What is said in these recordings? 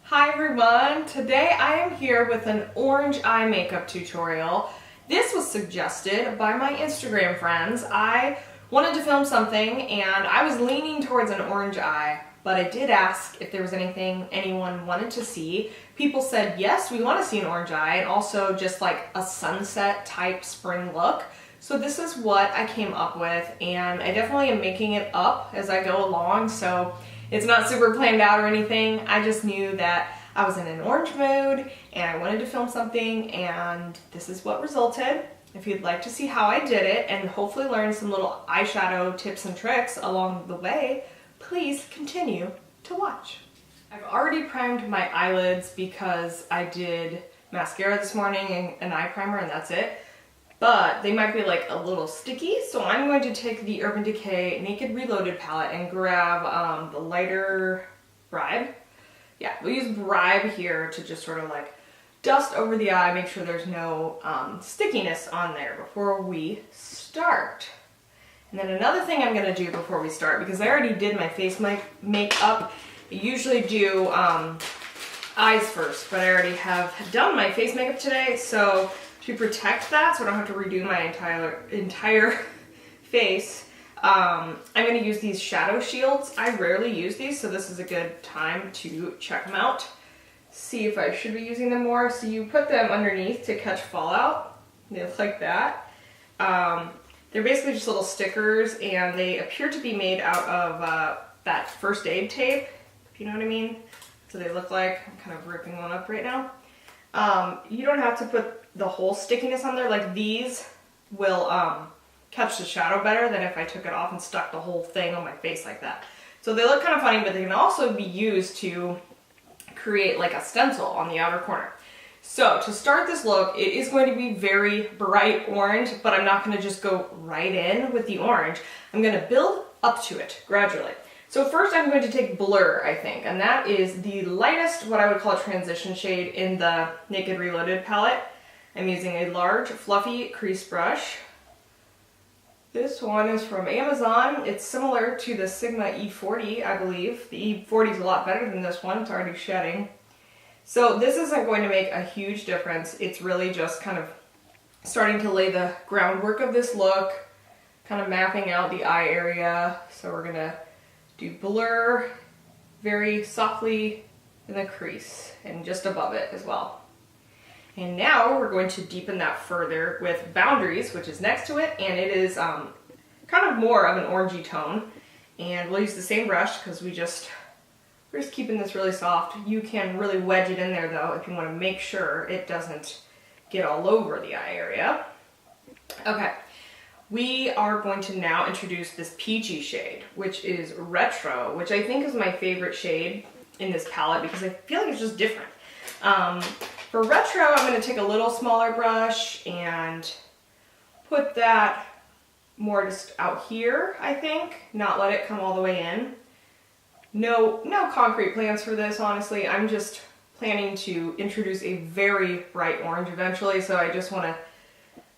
Hi everyone! Today I am here with an orange eye makeup tutorial. This was suggested by my Instagram friends. I wanted to film something and I was leaning towards an orange eye, but I did ask if there was anything anyone wanted to see. People said yes, we want to see an orange eye, and also just like a sunset type spring look. So this is what I came up with, and I definitely am making it up as I go along, so it's not super planned out or anything. I just knew that I was in an orange mood and I wanted to film something, and this is what resulted. If you'd like to see how I did it and hopefully learn some little eyeshadow tips and tricks along the way, please continue to watch. I've already primed my eyelids because I did mascara this morning and an eye primer, and that's it. But they might be like a little sticky, so I'm going to take the Urban Decay Naked Reloaded palette and grab the lighter Bribe. Yeah, we'll use Bribe here to just sort of like dust over the eye, make sure there's no stickiness on there before we start. And then another thing I'm going to do before we start, because I already did my face makeup, I usually do eyes first, but I already have done my face makeup today, so to protect that, so I don't have to redo my entire face, I'm going to use these shadow shields. I rarely use these, so this is a good time to check them out. See if I should be using them more. So you put them underneath to catch fallout. They look like that. They're basically just little stickers, and they appear to be made out of that first aid tape, if you know what I mean. So they look like, I'm kind of ripping one up right now. You don't have to put the whole stickiness on there. Like these will catch the shadow better than if I took it off and stuck the whole thing on my face like that. So they look kind of funny, but they can also be used to create like a stencil on the outer corner. So to start this look, it is going to be very bright orange, but I'm not going to just go right in with the orange. I'm going to build up to it gradually. So first I'm going to take Blur, I think, and that is the lightest, what I would call a transition shade in the Naked Reloaded palette. I'm using a large, fluffy crease brush. This one is from Amazon. It's similar to the Sigma E40, I believe. The E40 is a lot better than this one. It's already shedding. So this isn't going to make a huge difference. It's really just kind of starting to lay the groundwork of this look, kind of mapping out the eye area. So we're going to do Blur very softly in the crease and just above it as well. And now we're going to deepen that further with Boundaries, which is next to it, and it is kind of more of an orangey tone. And we'll use the same brush because we're just keeping this really soft. You can really wedge it in there though if you want to make sure it doesn't get all over the eye area. Okay. We are going to now introduce this peachy shade, which is Retro, which I think is my favorite shade in this palette because I feel like it's just different. For Retro, I'm going to take a little smaller brush and put that more just out here, I think, not let it come all the way in. No concrete plans for this, honestly. I'm just planning to introduce a very bright orange eventually, so I just want to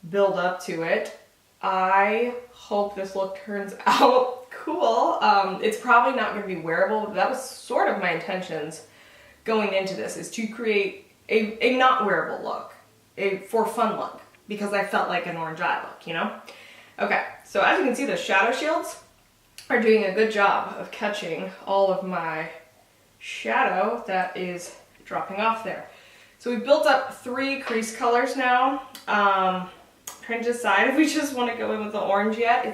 build up to it. I hope this look turns out cool. It's probably not going to be wearable, but that was sort of my intentions going into this, is to create a not wearable look, a for fun look, because I felt like an orange eye look, you know? Okay, so as you can see, the shadow shields are doing a good job of catching all of my shadow that is dropping off there. So we've built up 3 crease colors now. Trying to decide if we just want to go in with the orange yet.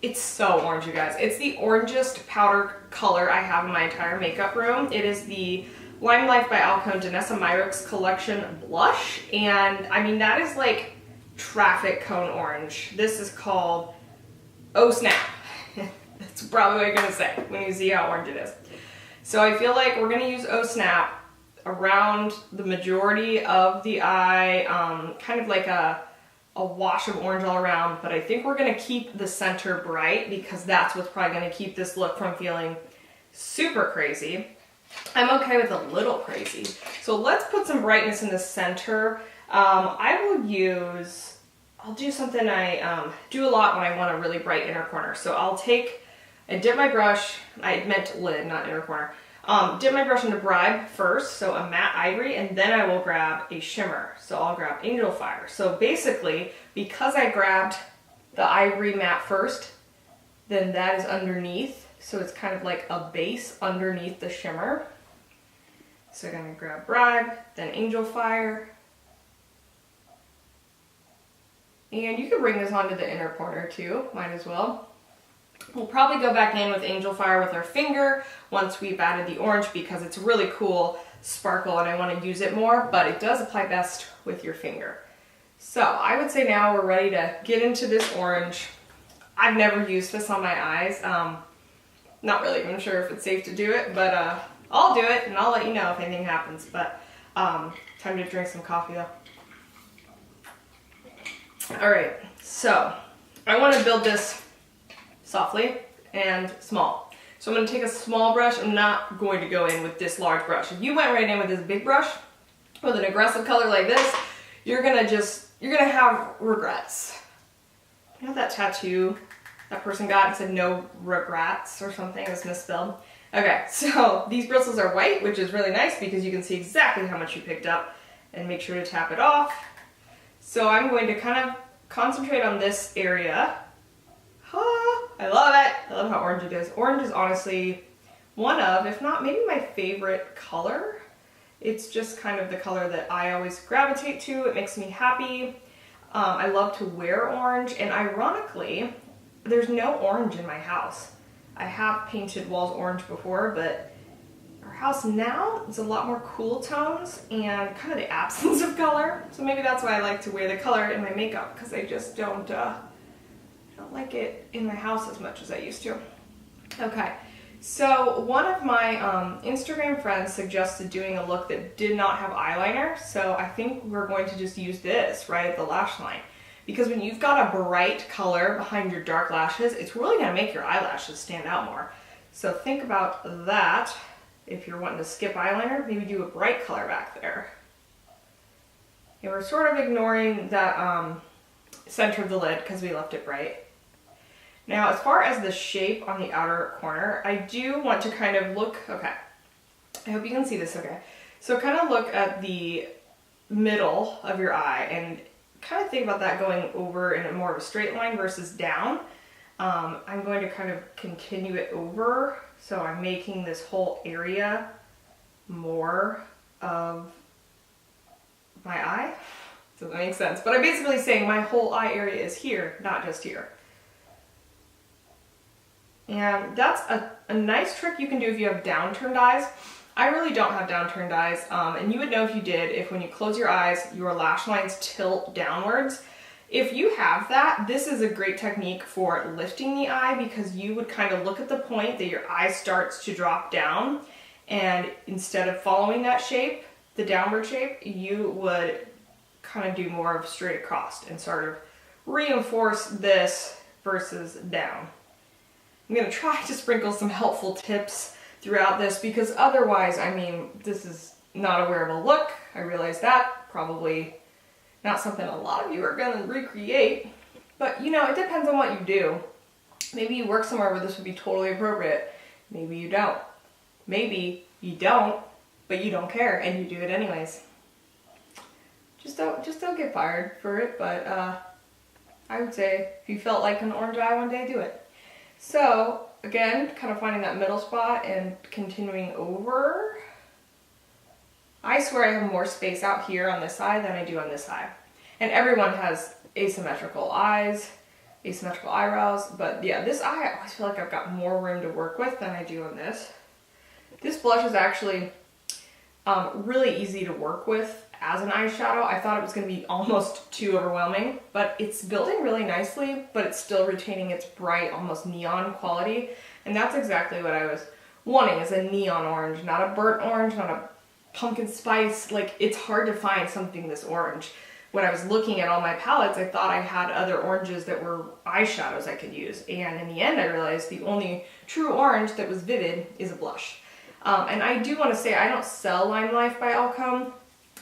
It's so orange, you guys. It's the orangest powder color I have in my entire makeup room. It is the Lime Life by Alcone Danessa Myricks Collection Blush, and I mean that is like traffic cone orange. This is called Oh Snap. That's probably what you're gonna say when you see how orange it is. So I feel like we're gonna use Oh Snap around the majority of the eye, kind of like a wash of orange all around, but I think we're going to keep the center bright because that's what's probably going to keep this look from feeling super crazy. I'm okay with a little crazy. So let's put some brightness in the center. I'll do something I do a lot when I want a really bright inner corner. So I dip my brush, I meant lid, not inner corner. dip my brush into Bribe first, so a matte ivory, and then I will grab a shimmer. So I'll grab Angel Fire. So basically, because I grabbed the ivory matte first, then that is underneath. So it's kind of like a base underneath the shimmer. So I'm gonna grab Bribe, then Angel Fire. And you can bring this onto the inner corner too, might as well. We'll probably go back in with Angel Fire with our finger once we've added the orange because it's a really cool sparkle and I want to use it more, but it does apply best with your finger. So I would say now we're ready to get into this orange. I've never used this on my eyes. Not really even sure if it's safe to do it, but I'll do it and I'll let you know if anything happens. But time to drink some coffee though. Alright, so I want to build this softly and small. So I'm going to take a small brush. I'm not going to go in with this large brush. If you went right in with this big brush with an aggressive color like this, you're going to have regrets. You know that tattoo that person got and said no regrets or something? It was misspelled. Okay, so these bristles are white, which is really nice because you can see exactly how much you picked up and make sure to tap it off. So I'm going to kind of concentrate on this area. I love it. I love how orange it is. Orange is honestly one of, if not maybe my favorite color. It's just kind of the color that I always gravitate to. It makes me happy. I love to wear orange, and ironically, there's no orange in my house. I have painted walls orange before, but our house now is a lot more cool tones and kind of the absence of color. So maybe that's why I like to wear the color in my makeup, because I just don't like it in my house as much as I used to. Okay, so one of my Instagram friends suggested doing a look that did not have eyeliner, so I think we're going to just use this right at the lash line. Because when you've got a bright color behind your dark lashes, it's really going to make your eyelashes stand out more. So think about that. If you're wanting to skip eyeliner, maybe do a bright color back there. And we're sort of ignoring that center of the lid because we left it bright. Now, as far as the shape on the outer corner, I do want to kind of look, okay, I hope you can see this okay. So kind of look at the middle of your eye and kind of think about that going over in a more of a straight line versus down. I'm going to kind of continue it over, so I'm making this whole area more of my eye. Doesn't make sense, but I'm basically saying my whole eye area is here, not just here. And that's a nice trick you can do if you have downturned eyes. I really don't have downturned eyes, and you would know if you did if when you close your eyes, your lash lines tilt downwards. If you have that, this is a great technique for lifting the eye because you would kind of look at the point that your eye starts to drop down, and instead of following that shape, the downward shape, you would kind of do more of straight across and sort of reinforce this versus down. I'm going to try to sprinkle some helpful tips throughout this because otherwise, I mean, this is not a wearable look. I realize that. Probably not something a lot of you are going to recreate, but you know, it depends on what you do. Maybe you work somewhere where this would be totally appropriate. Maybe you don't. Maybe you don't, but you don't care and you do it anyways. Just don't get fired for it, but I would say if you felt like an orange eye one day, do it. So again, kind of finding that middle spot and continuing over. I swear I have more space out here on this side than I do on this side. And everyone has asymmetrical eyes, asymmetrical eyebrows, but yeah, this eye, I always feel like I've got more room to work with than I do on this. This blush is actually really easy to work with as an eyeshadow. I thought it was going to be almost too overwhelming, but it's building really nicely, but it's still retaining its bright, almost neon quality. And that's exactly what I was wanting, is a neon orange, not a burnt orange, not a pumpkin spice. Like, it's hard to find something this orange. When I was looking at all my palettes, I thought I had other oranges that were eyeshadows I could use. And in the end, I realized the only true orange that was vivid is a blush. And I do want to say, I don't sell Lime Life by Alcome.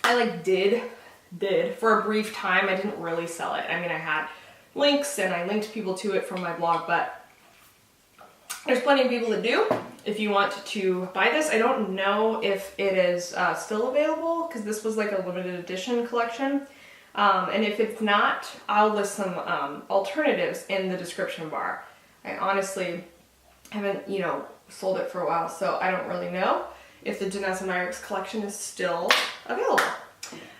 I did for a brief time. I didn't really sell it. I mean, I had links and I linked people to it from my blog, but there's plenty of people that do. If you want to buy this, I don't know if it is still available because this was like a limited edition collection. And if it's not, I'll list some alternatives in the description bar. I honestly haven't, sold it for a while, so I don't really know if the Danessa Myricks collection is still available.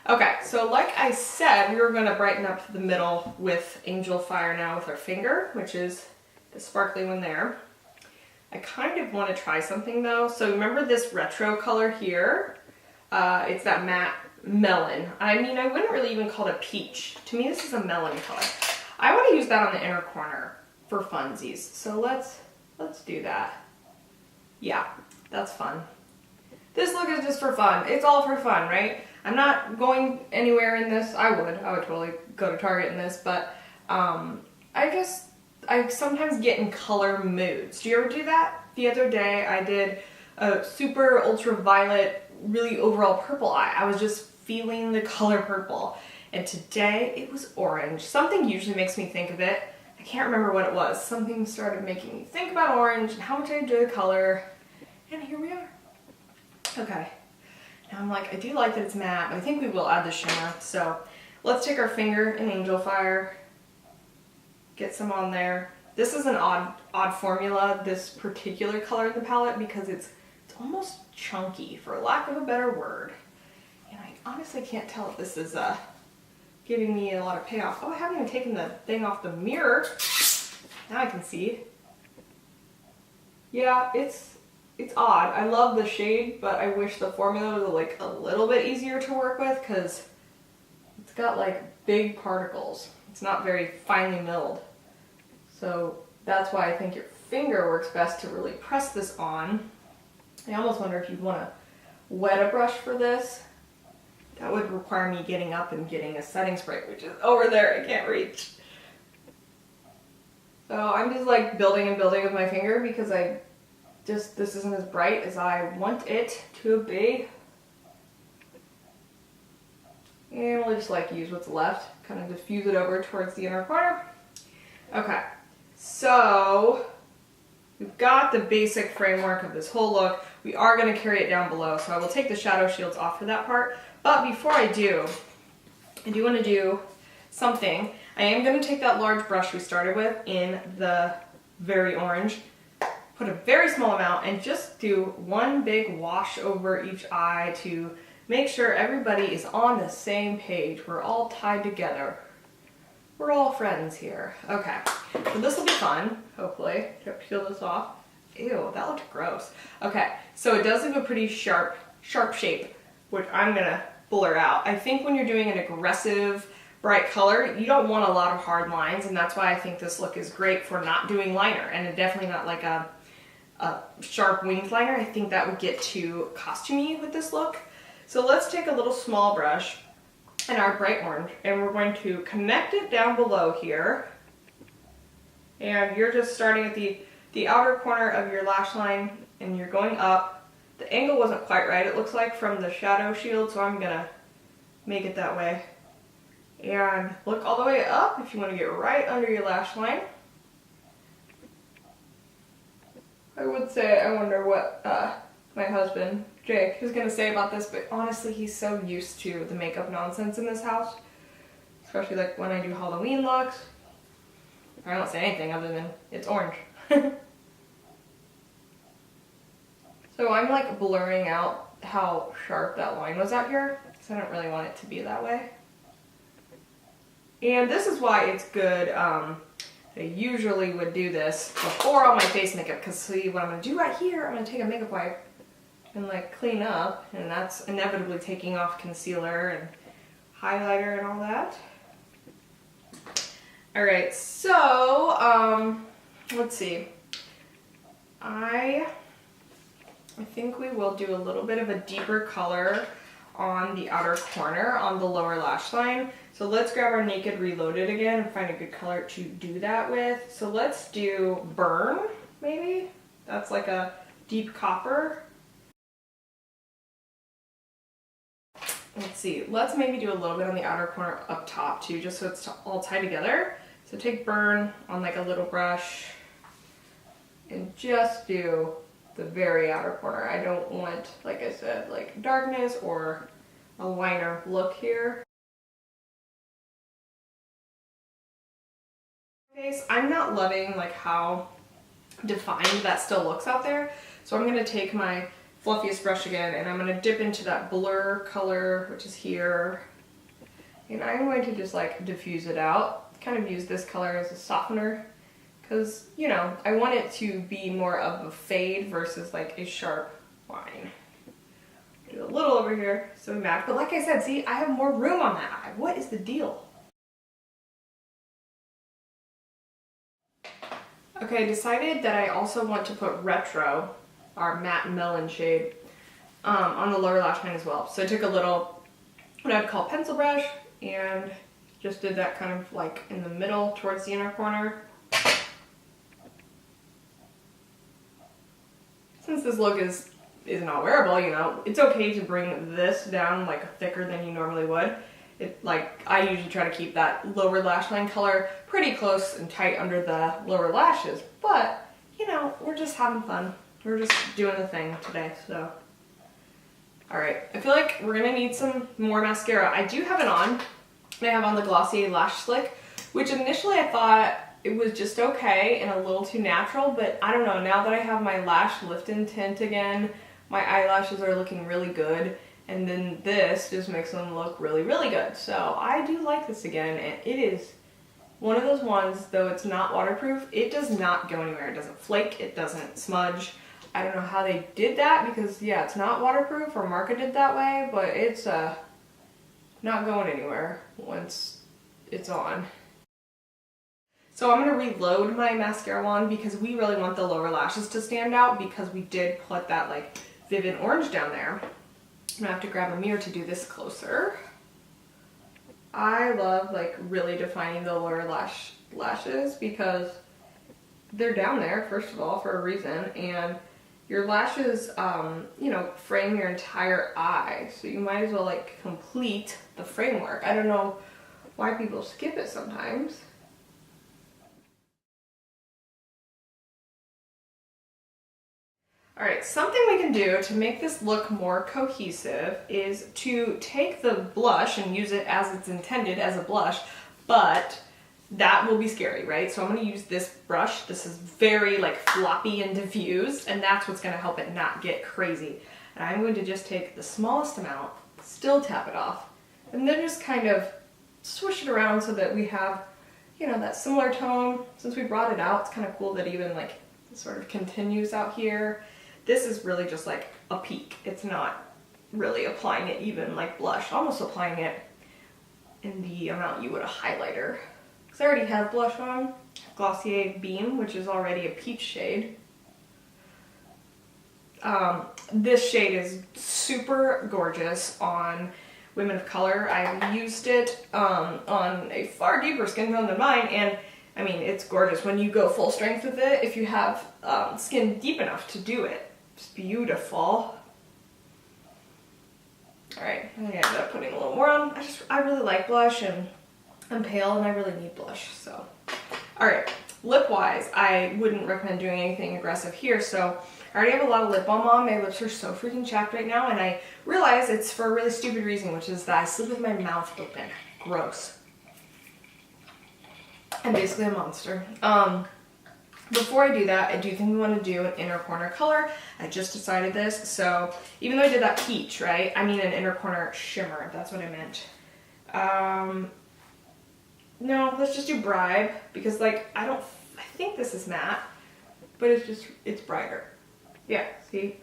Okay, so like I said, we were going to brighten up the middle with Angel Fire now with our finger, which is the sparkly one there. I kind of want to try something though. So remember this retro color here? It's that matte melon. I mean, I wouldn't really even call it a peach. To me, this is a melon color. I want to use that on the inner corner for funsies. So let's do that. Yeah, that's fun. This look is just for fun. It's all for fun, right? I'm not going anywhere in this. I would totally go to Target in this, but I sometimes get in color moods. Do you ever do that? The other day I did a super ultraviolet, really overall purple eye. I was just feeling the color purple. And today it was orange. Something usually makes me think of it. I can't remember what it was. Something started making me think about orange and how much I enjoy the color. And here we are. Okay. Now I'm like, I do like that it's matte. I think we will add the shimmer. So let's take our finger in Angel Fire. Get some on there. This is an odd formula, this particular color in the palette, because it's almost chunky, for lack of a better word. And I honestly can't tell if this is giving me a lot of payoff. Oh, I haven't even taken the thing off the mirror. Now I can see. Yeah, it's odd. I love the shade, but I wish the formula was like a little bit easier to work with because it's got like big particles. It's not very finely milled. So that's why I think your finger works best to really press this on. I almost wonder if you'd want to wet a brush for this. That would require me getting up and getting a setting spray, which is over there. I can't reach. So I'm just like building and building with my finger because this isn't as bright as I want it to be. And we'll just like use what's left, kind of diffuse it over towards the inner corner. Okay, so we've got the basic framework of this whole look. We are going to carry it down below, so I will take the shadow shields off for that part. But before I do want to do something. I am going to take that large brush we started with in the very orange, put a very small amount, and just do one big wash over each eye to make sure everybody is on the same page. We're all tied together. We're all friends here. Okay, so this will be fun, hopefully. Peel this off. Ew, that looked gross. Okay, so it does have a pretty sharp shape, which I'm gonna blur out. I think when you're doing an aggressive, bright color, you don't want a lot of hard lines, and that's why I think this look is great for not doing liner, and definitely not like a sharp winged liner. I think that would get too costumey with this look. So let's take a little small brush and our bright orange, and we're going to connect it down below here. And you're just starting at the outer corner of your lash line, and you're going up. The angle wasn't quite right, it looks like, from the shadow shield, so I'm gonna make it that way. And look all the way up if you want to get right under your lash line. I would say, I wonder what my husband, Jake, is going to say about this, but honestly, he's so used to the makeup nonsense in this house. Especially like when I do Halloween looks. I don't say anything other than it's orange. So I'm like blurring out how sharp that line was out here, because I don't really want it to be that way. And this is why it's good. I usually would do this before all my face makeup, because see what I'm going to do right here, I'm going to take a makeup wipe and like clean up, and that's inevitably taking off concealer and highlighter and all that. Alright, so let's see. I think we will do a little bit of a deeper color on the outer corner on the lower lash line. So let's grab our Naked Reloaded again and find a good color to do that with. So let's do Burn, maybe? That's like a deep copper. Let's see, let's maybe do a little bit on the outer corner up top too, just so it's all tied together. So take Burn on like a little brush. and just do the very outer corner. I don't want, like I said, like darkness or a liner look here. I'm not loving like how defined that still looks out there, so I'm going to take my fluffiest brush again and I'm going to dip into that blur color, which is here, and I'm going to just like diffuse it out, kind of use this color as a softener, because, you know, I want it to be more of a fade versus like a sharp line. Do a little over here so we match, but like I said, see, I have more room on that eye. What is the deal? Okay, I decided that I also want to put Retro, our matte melon shade, on the lower lash line as well. So I took a little, what I'd call pencil brush, and just did that kind of like in the middle towards the inner corner. Since this look is not wearable, you know, it's okay to bring this down like thicker than you normally would. I usually try to keep that lower lash line color pretty close and tight under the lower lashes, but, you know, we're just having fun. We're just doing the thing today, so. Alright, I feel like we're gonna need some more mascara. I do have it on. I have on the Glossier Lash Slick, which initially I thought it was just okay and a little too natural, but I don't know, now that I have my lash lift-in tint again, my eyelashes are looking really good. And then this just makes them look really, really good. So I do like this again. And it is one of those ones, though it's not waterproof, it does not go anywhere. It doesn't flake, it doesn't smudge. I don't know how they did that because, yeah, it's not waterproof or marketed that way, but it's not going anywhere once it's on. So I'm going to reload my mascara wand because we really want the lower lashes to stand out because we did put that like vivid orange down there. I'm gonna have to grab a mirror to do this closer. I love like really defining the lower lashes because they're down there, first of all, for a reason, and your lashes, you know, frame your entire eye, so you might as well like complete the framework. I don't know why people skip it sometimes. Alright, something we can do to make this look more cohesive is to take the blush and use it as it's intended as a blush, but that will be scary, right? So I'm going to use this brush. This is very like floppy and diffused, and that's what's going to help it not get crazy. And I'm going to just take the smallest amount, still tap it off, and then just kind of swish it around so that we have, you know, that similar tone. Since we brought it out, it's kind of cool that even like it sort of continues out here. This is really just like a peak. It's not really applying it even like blush, almost applying it in the amount you would a highlighter. Because I already have blush on, Glossier Beam, which is already a peach shade. This shade is super gorgeous on women of color. I've used it on a far deeper skin tone than mine, and I mean, it's gorgeous when you go full strength with it if you have skin deep enough to do it. It's beautiful. Alright, I think I ended up putting a little more on. I really like blush, and I'm pale and I really need blush, so. Alright, lip-wise, I wouldn't recommend doing anything aggressive here, so I already have a lot of lip balm on. My lips are so freaking chapped right now, and I realize it's for a really stupid reason, which is that I sleep with my mouth open. Gross. I'm basically a monster. Before I do that, I do think we want to do an inner corner color. I just decided this, so even though I did that peach, right? I mean an inner corner shimmer, that's what I meant. No, let's just do Bribe, because like, I think this is matte, but it's brighter. Yeah, see?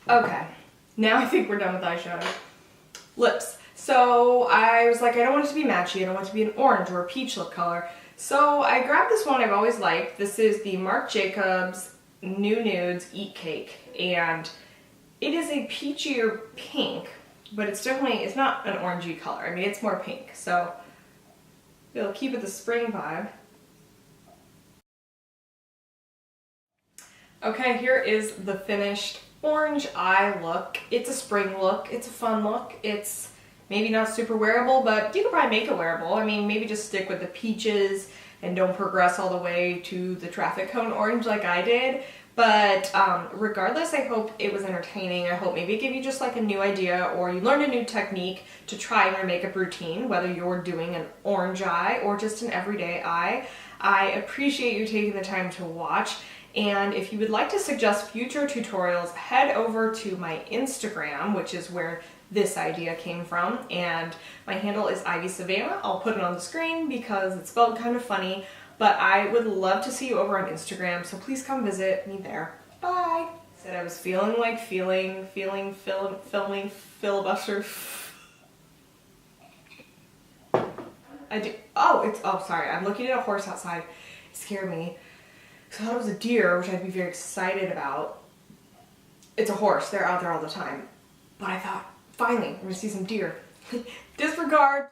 Okay, now I think we're done with eyeshadow. Lips. So I was like, I don't want it to be matchy, I don't want it to be an orange or a peach lip color. So I grabbed this one I've always liked. This is the Marc Jacobs New Nudes Eat Cake, and it is a peachier pink, but it's not an orangey color. I mean, it's more pink, so it'll keep it the spring vibe. Okay, here is the finished orange eye look. It's a spring look, it's a fun look, it's maybe not super wearable, but you could probably make it wearable. I mean, maybe just stick with the peaches and don't progress all the way to the traffic cone orange like I did. But regardless, I hope it was entertaining. I hope maybe it gave you just like a new idea, or you learned a new technique to try in your makeup routine, whether you're doing an orange eye or just an everyday eye. I appreciate you taking the time to watch. And if you would like to suggest future tutorials, head over to my Instagram, which is where this idea came from, and my handle is Ivy Savannah. I'll put it on the screen because it's spelled kind of funny, but I would love to see you over on Instagram, so please come visit me there. Bye! Said I was feeling like filming filibuster. Sorry, I'm looking at a horse outside. It scared me. So I thought it was a deer, which I'd be very excited about. It's a horse, they're out there all the time. But I thought, finally, I'm gonna see some deer. Disregard.